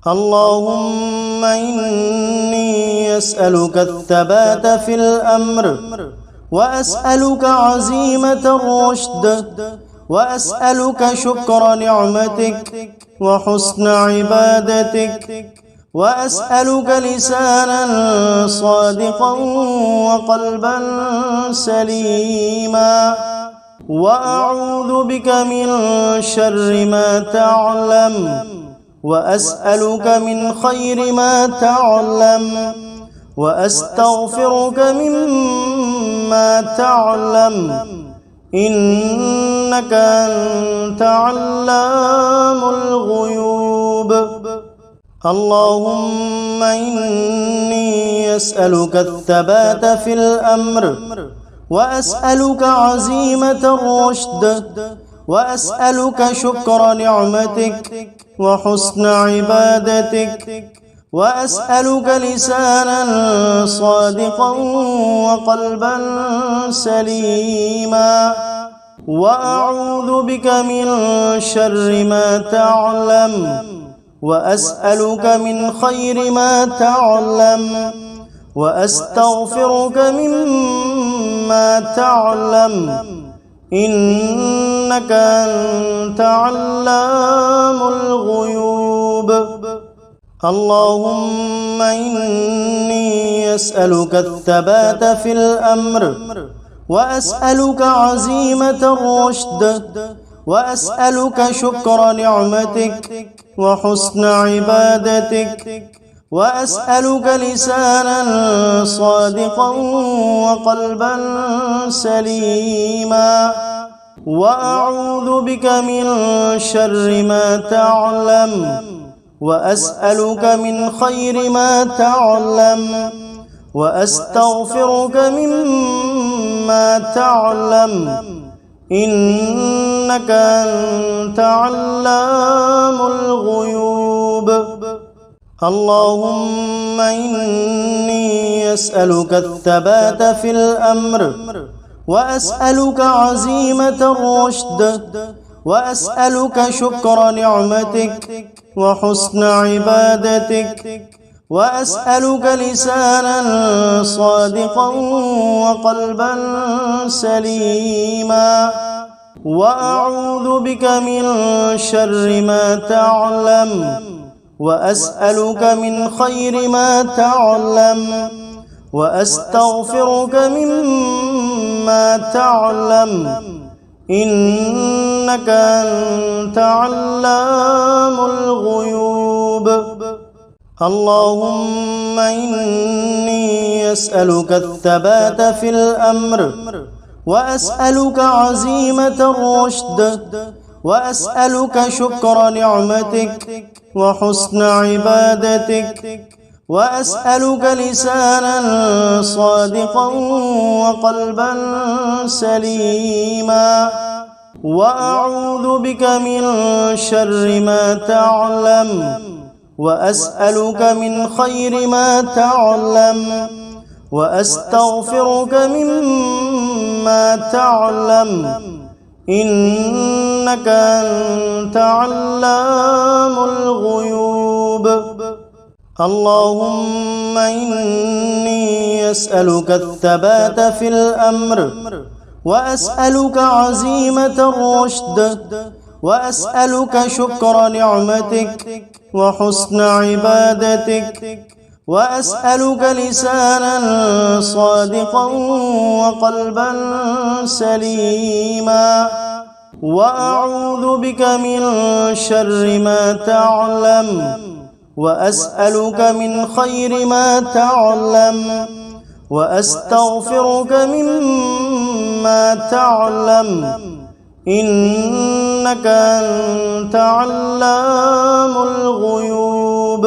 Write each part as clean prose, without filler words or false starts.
اللهم إني أسألك الثبات في الأمر، وأسألك عزيمة الرشد، وأسألك شكر نعمتك وحسن عبادتك، وأسألك لسانا صادقا وقلبا سليما، وأعوذ بك من شر ما تعلم، وأسألك من خير ما تعلم، وأستغفرك مما تعلم، إنك أنت علام الغيوب. اللهم إني أسألك الثبات في الأمر، وأسألك عزيمة الرشد، وأسألك شكر نعمتك وحسن عبادتك، وأسألك لسانا صادقا وقلبا سليما، وأعوذ بك من شر ما تعلم، وأسألك من خير ما تعلم، وأستغفرك مما تعلم، إنك أنت علام الغيوب. اللهم إني أسألك الثبات في الأمر، وأسألك عزيمة الرشد، وأسألك شكر نعمتك وحسن عبادتك، وأسألك لسانا صادقا وقلبا سليما، وأعوذ بك من شر ما تعلم، وأسألك من خير ما تعلم، وأستغفرك مما تعلم، إنك أنت علام الغيوب. اللهم إني أسألك الثبات في الأمر، وأسألك عزيمة الرشد، وأسألك شكر نعمتك وحسن عبادتك، وأسألك لسانا صادقا وقلبا سليما، وأعوذ بك من شر ما تعلم، وأسألك من خير ما تعلم، وأستغفرك مما تعلم، إنك أنت علام الغيوب. اللهم إني أسألك الثبات في الأمر، وأسألك عزيمة الرشد، وأسألك شكر نعمتك وحسن عبادتك، وأسألك لسانا صادقا وقلبا سليما، وأعوذ بك من شر ما تعلم، وأسألك من خير ما تعلم، وأستغفرك مما تعلم، إنك أنت علام الغيوب. اللهم إني أسألك الثبات في الأمر، وأسألك عزيمة الرشد، وأسألك شكر نعمتك وحسن عبادتك، وأسألك لسانا صادقا وقلبا سليما، وأعوذ بك من شر ما تعلم، وأسألك من خير ما تعلم، وأستغفرك مما تعلم، إنك أنت علام الغيوب.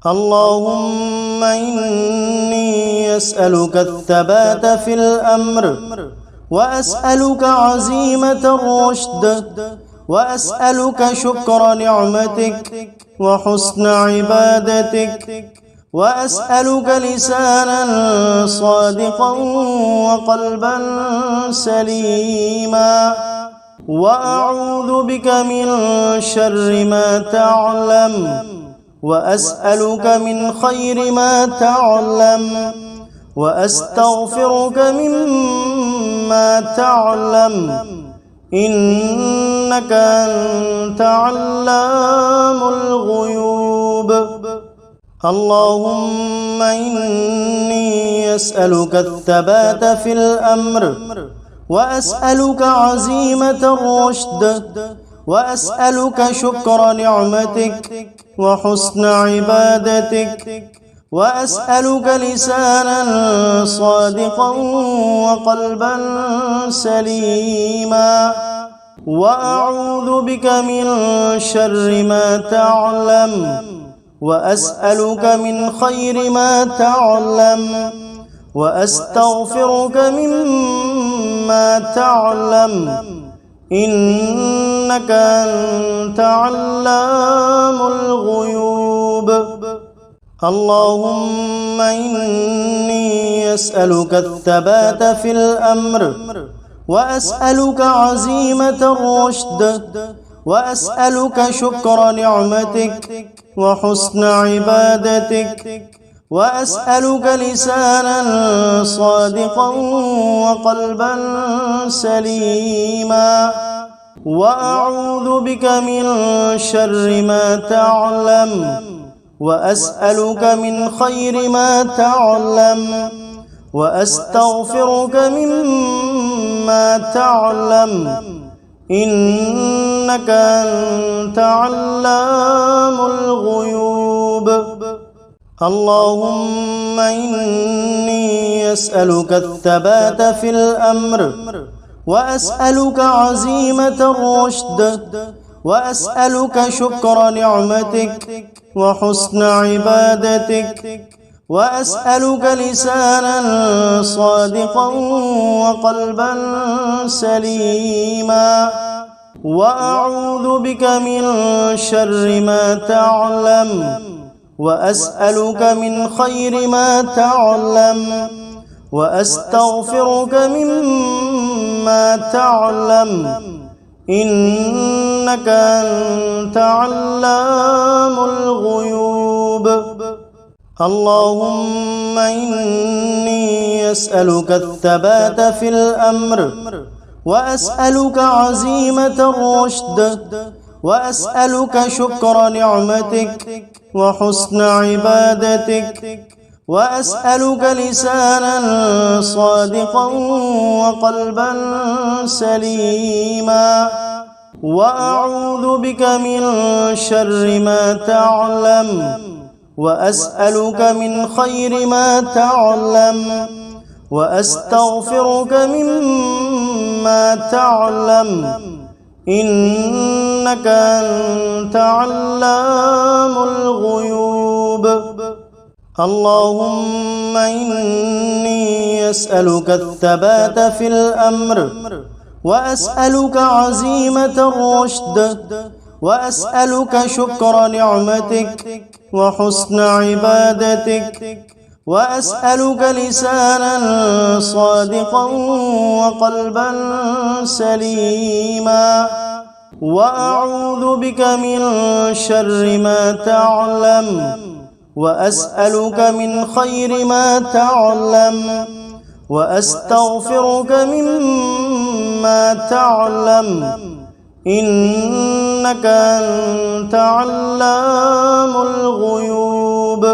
اللهم إني أسألك الثبات في الأمر، وأسألك عزيمة الرشد، وأسألك شكر نعمتك وحسن عبادتك، وأسألك لسانا صادقا وقلبا سليما، وأعوذ بك من شر ما تعلم، وأسألك من خير ما تعلم وأستغفرك مما تعلم إنك أنت علام الغيوب. اللهم إني أسألك الثبات في الأمر وأسألك عزيمة الرشد وأسألك شكر نعمتك وحسن عبادتك وأسألك لسانا صادقا وقلبا سليما وأعوذ بك من شر ما تعلم وأسألك من خير ما تعلم وأستغفرك مما تعلم إنك أنت علام الغيوب. اللهم إني أسألك الثبات في الأمر وأسألك عزيمة الرشد وأسألك شكر نعمتك وحسن عبادتك وأسألك لسانا صادقا وقلبا سليما وأعوذ بك من شر ما تعلم وأسألك من خير ما تعلم وأستغفرك مما تعلم إنك أنت علام الغيوب. اللهم إني أسألك الثبات في الأمر وأسألك عزيمة الرشد وأسألك شكر نعمتك وحسن عبادتك وأسألك لسانا صادقا وقلبا سليما وأعوذ بك من شر ما تعلم وأسألك من خير ما تعلم وأستغفرك مما تعلم إنك أنت علام الغيوب. اللهم إني أسألك الثبات في الأمر وأسألك عزيمة الرشد وأسألك شكر نعمتك وحسن عبادتك وأسألك لسانا صادقا وقلبا سليما وأعوذ بك من شر ما تعلم وأسألك من خير ما تعلم وأستغفرك مما تعلم إنك أنت علام الغيوب. اللهم إني أسألك الثبات في الأمر وأسألك عزيمة الرشد وأسألك شكر نعمتك وحسن عبادتك وأسألك لسانا صادقا وقلبا سليما وأعوذ بك من شر ما تعلم وأسألك من خير ما تعلم وأستغفرك مما تعلم إنك أنت علام الغيوب.